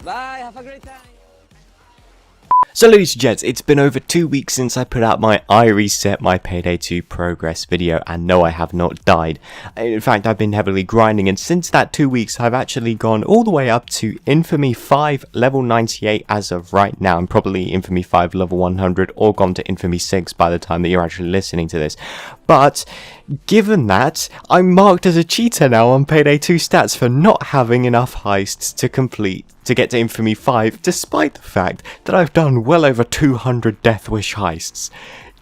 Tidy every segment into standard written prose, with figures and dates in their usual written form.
Bye, have a great time. So ladies and gents, it's been over 2 weeks since I put out my I Reset My Payday 2 progress video, and no, I have not died. In fact, I've been heavily grinding, and since that 2 weeks I've actually gone all the way up to Infamy 5 level 98 as of right now, and probably Infamy 5 level 100, or gone to Infamy 6 by the time that you're actually listening to this. But given that, I'm marked as a cheater now on Payday 2 stats for not having enough heists to get to Infamy 5, despite the fact that I've done well over 200 Death Wish heists.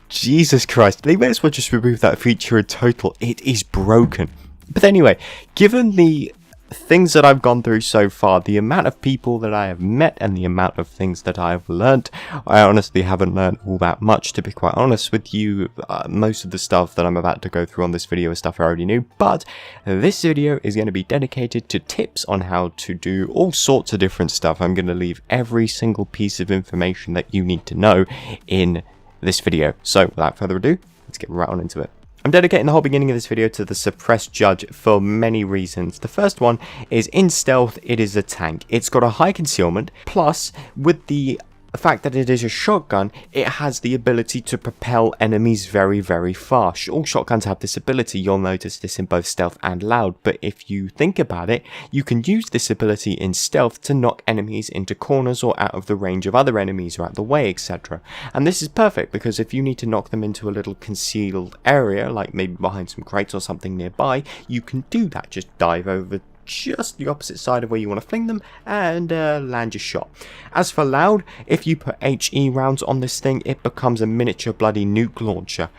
Jesus Christ, they may as well just remove that feature in total. It is broken. But anyway, given the things that I've gone through so far, the amount of people that I have met and the amount of things that I have learnt, I honestly haven't learnt all that much, to be quite honest with you. Most of the stuff that I'm about to go through on this video is stuff I already knew, but this video is going to be dedicated to tips on how to do all sorts of different stuff. I'm going to leave every single piece of information that you need to know in this video. So without further ado, let's get right on into it. I'm dedicating the whole beginning of this video to the suppressed judge for many reasons. The first one is in stealth, it is a tank. It's got a high concealment, plus with the fact that it is a shotgun, it has the ability to propel enemies very, very far. All shotguns have this ability. You'll notice this in both stealth and loud, but if you think about it, you can use this ability in stealth to knock enemies into corners or out of the range of other enemies or out the way, etc. And this is perfect because if you need to knock them into a little concealed area, like maybe behind some crates or something nearby, you can do that. Just dive over just the opposite side of where you want to fling them and land your shot. As for loud, if you put HE rounds on this thing, it becomes a miniature bloody nuke launcher.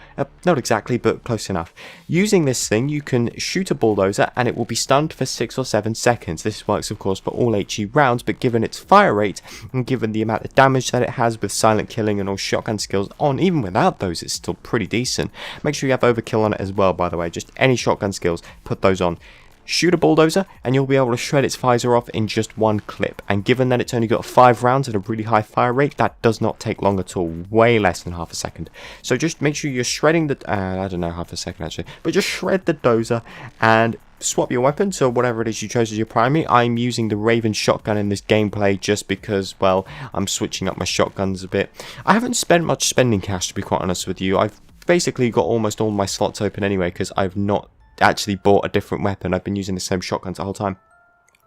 Not exactly, but close enough. Using this thing, you can shoot a bulldozer and it will be stunned for 6 or 7 seconds. This works of course for all HE rounds, but given its fire rate and given the amount of damage that it has with silent killing and all shotgun skills on, even without those, it's still pretty decent. Make sure you have overkill on it as well, by the way. Just any shotgun skills, put those on. Shoot a bulldozer and you'll be able to shred its visor off in just one clip, and given that it's only got 5 rounds at a really high fire rate, that does not take long at all, way less than half a second. So just make sure you're shredding the, I don't know, half a second actually, but just shred the dozer and swap your weapon, so whatever it is you chose as your primary. I'm using the Raven shotgun in this gameplay just because, well, I'm switching up my shotguns a bit. I haven't spent much spending cash, to be quite honest with you. I've basically got almost all my slots open anyway because I've not actually bought a different weapon. I've been using the same shotguns the whole time.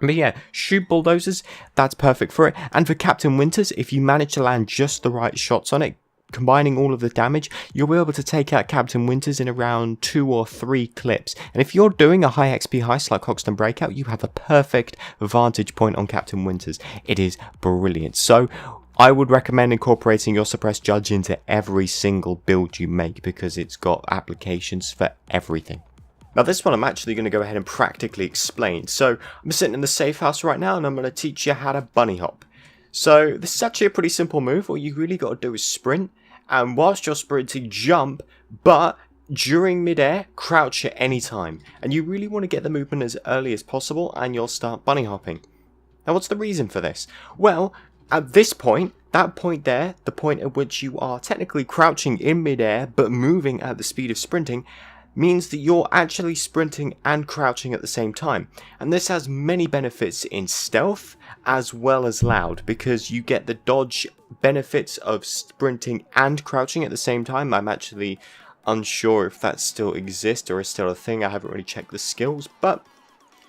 But yeah, shoot bulldozers, that's perfect for it. And for Captain Winters, if you manage to land just the right shots on it, combining all of the damage, you'll be able to take out Captain Winters in around 2 or 3 clips. And if you're doing a high XP heist like Hoxton Breakout, you have a perfect vantage point on Captain Winters. It is brilliant. So I would recommend incorporating your suppressed judge into every single build you make because it's got applications for everything. Now this one I'm actually going to go ahead and practically explain. So I'm sitting in the safe house right now and I'm going to teach you how to bunny hop. So this is actually a pretty simple move. All you really got to do is sprint, and whilst you're sprinting, jump, but during midair, crouch at any time. And you really want to get the movement as early as possible and you'll start bunny hopping. Now what's the reason for this? Well, at this point, that point there, the point at which you are technically crouching in midair but moving at the speed of sprinting, means that you're actually sprinting and crouching at the same time. And this has many benefits in stealth as well as loud, because you get the dodge benefits of sprinting and crouching at the same time. I'm actually unsure if that still exists or is still a thing. I haven't really checked the skills, but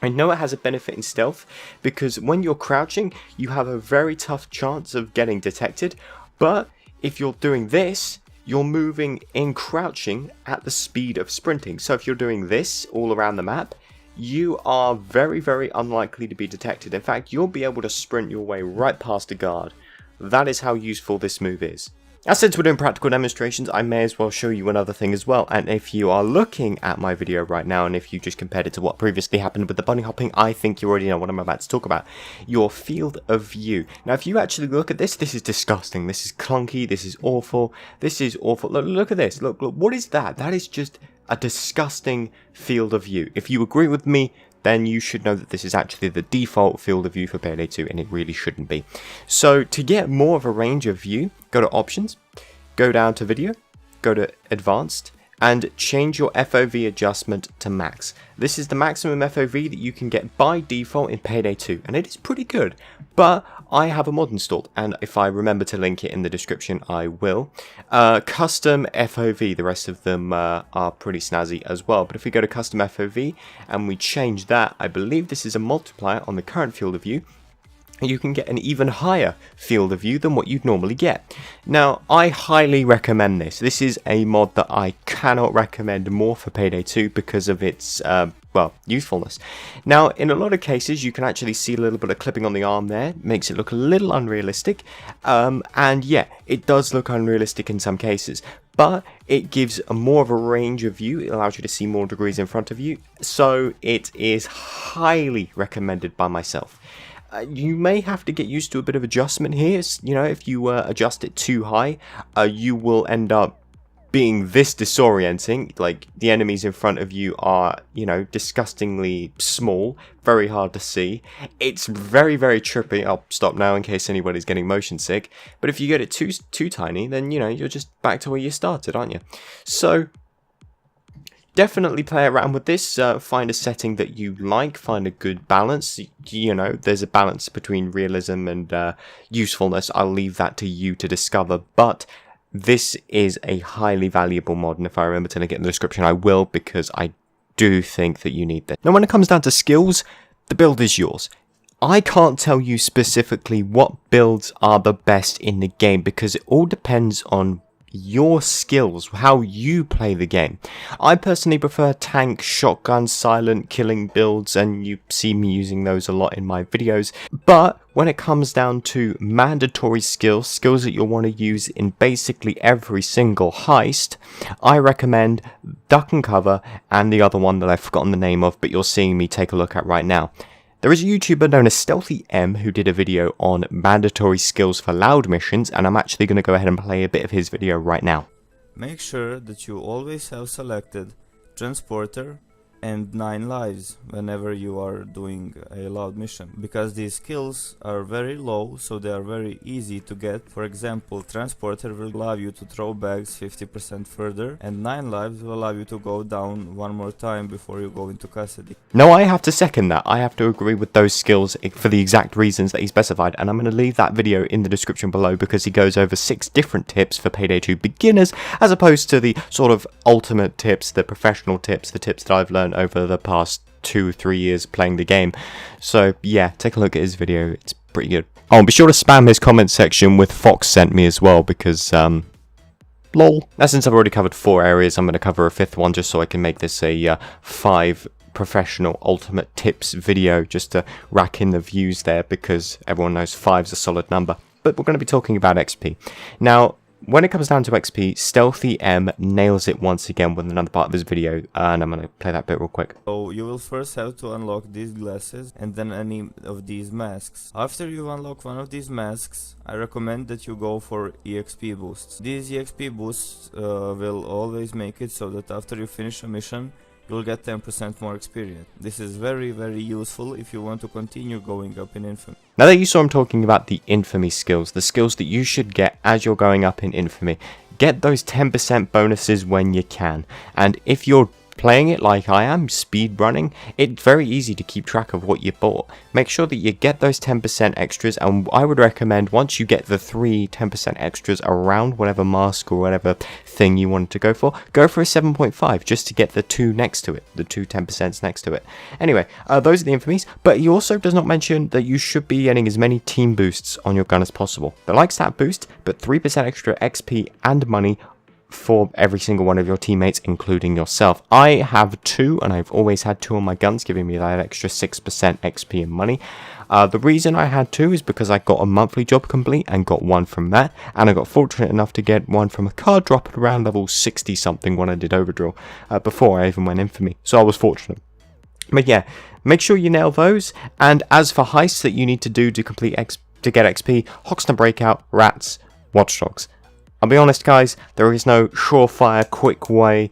I know it has a benefit in stealth because when you're crouching, you have a very tough chance of getting detected. But if you're doing this, you're moving in crouching at the speed of sprinting. So if you're doing this all around the map, you are very, very unlikely to be detected. In fact, you'll be able to sprint your way right past a guard. That is how useful this move is. Now, since we're doing practical demonstrations, I may as well show you another thing as well. And if you are looking at my video right now, and if you just compared it to what previously happened with the bunny hopping, I think you already know what I'm about to talk about. Your field of view. Now, if you actually look at this, this is disgusting. This is clunky. This is awful. This is awful. Look at this. Look, what is that? That is just a disgusting field of view. If you agree with me, then you should know that this is actually the default field of view for Payday 2, and it really shouldn't be. So to get more of a range of view, go to options, go down to video, go to advanced, and change your FOV adjustment to max. This is the maximum FOV that you can get by default in Payday 2, and it is pretty good, but I have a mod installed, and if I remember to link it in the description, I will. Custom FOV, the rest of them are pretty snazzy as well, but if we go to custom FOV and we change that, I believe this is a multiplier on the current field of view, you can get an even higher field of view than what you'd normally get. Now, I highly recommend this. This is a mod that I cannot recommend more for Payday 2 because of its, well, usefulness. Now, in a lot of cases, you can actually see a little bit of clipping on the arm there. Makes it look a little unrealistic. And yeah, it does look unrealistic in some cases. But it gives more of a range of view. It allows you to see more degrees in front of you. So it is highly recommended by myself. You may have to get used to a bit of adjustment here. You know, if you adjust it too high, you will end up being this disorienting. Like, the enemies in front of you are, you know, disgustingly small, very hard to see. It's very, very trippy. I'll stop now in case anybody's getting motion sick. But if you get it too tiny, then, you know, you're just back to where you started, aren't you? So definitely play around with this, find a setting that you like, find a good balance. You know, there's a balance between realism and usefulness. I'll leave that to you to discover, but this is a highly valuable mod, and if I remember to link it in the description, I will, because I do think that you need this. Now, when it comes down to skills, the build is yours. I can't tell you specifically what builds are the best in the game, because it all depends on your skills, how you play the game. I personally prefer tank, shotgun, silent killing builds, and you see me using those a lot in my videos. But when it comes down to mandatory skills that you'll want to use in basically every single heist, I recommend duck and cover, and the other one that I've forgotten the name of, but you're seeing me take a look at right now. There is a YouTuber known as Stealthy M who did a video on mandatory skills for loud missions, and I'm actually going to go ahead and play a bit of his video right now. Make sure that you always have selected Transporter and 9 lives whenever you are doing a loud mission, because these skills are very low, so they are very easy to get. For example, Transporter will allow you to throw bags 50% further, and 9 lives will allow you to go down one more time before you go into custody. No, I have to second that. I have to agree with those skills for the exact reasons that he specified, and I'm going to leave that video in the description below because he goes over 6 different tips for Payday 2 beginners, as opposed to the sort of ultimate tips, the professional tips, the tips that I've learned over the past 2-3 years playing the game. So yeah, take a look at his video, it's pretty good. Oh, and be sure to spam his comment section with Fox sent me as well, because lol. Now, since I've already covered 4 areas, I'm going to cover a 5th one just so I can make this a 5 professional ultimate tips video, just to rack in the views there, because everyone knows 5's a solid number. But we're going to be talking about XP. Now, when it comes down to XP, Stealthy M nails it once again with another part of his video, and I'm going to play that bit real quick. So you will first have to unlock these glasses and then any of these masks. After you unlock one of these masks, I recommend that you go for EXP boosts. These EXP boosts will always make it so that after you finish a mission, you'll get 10% more experience. This is very, very useful if you want to continue going up in Infamy. Now that you saw him talking about the Infamy skills, the skills that you should get as you're going up in Infamy, get those 10% bonuses when you can. And if you're playing it like I am, speed running, it's very easy to keep track of what you bought. Make sure that you get those 10% extras, and I would recommend once you get the 3 10% extras around whatever mask or whatever thing you wanted to go for a 7.5 just to get the 2 next to it, the 2 10% next to it. Anyway, those are the infamies, but he also does not mention that you should be getting as many team boosts on your gun as possible. The like stat boost, but 3% extra XP and money for every single one of your teammates, including yourself. I have 2, and I've always had 2 on my guns, giving me that extra 6% XP and money. The reason I had 2 is because I got a monthly job complete and got 1 from that, and I got fortunate enough to get 1 from a card drop at around level 60 something when I did Overdrill, before I even went Infamy, so I was fortunate. But yeah, make sure you nail those. And as for heists that you need to do to to get XP, Hoxton Breakout, Rats, Watchdogs. I'll be honest guys, there is no surefire quick way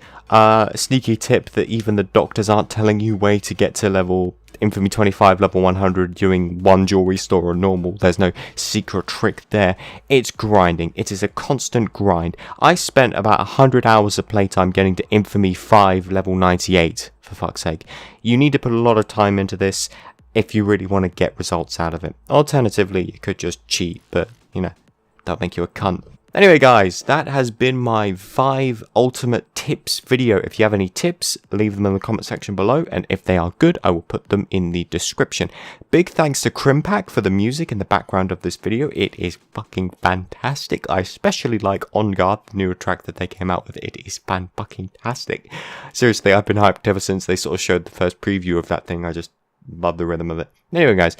Sneaky tip that even the doctors aren't telling you way to get to level Infamy 25, level 100 doing one jewelry store or normal. There's no secret trick there. It's grinding. It is a constant grind. I spent about 100 hours of playtime getting to Infamy 5, level 98, for fuck's sake. You need to put a lot of time into this if you really want to get results out of it. Alternatively, you could just cheat, but, you know, that'll make you a cunt. Anyway guys, that has been my 5 ultimate tips video. If you have any tips, leave them in the comment section below, and if they are good, I will put them in the description. Big thanks to Crimpack for the music in the background of this video. It is fucking fantastic. I especially like On Guard, the newer track that they came out with. It is fan-fucking-tastic. Seriously, I've been hyped ever since they sort of showed the first preview of that thing. I just love the rhythm of it. Anyway guys,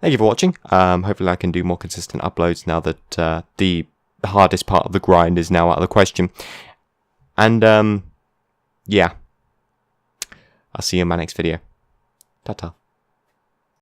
thank you for watching. Hopefully I can do more consistent uploads now that the hardest part of the grind is now out of the question. And yeah, I'll see you in my next video. Ta-ta.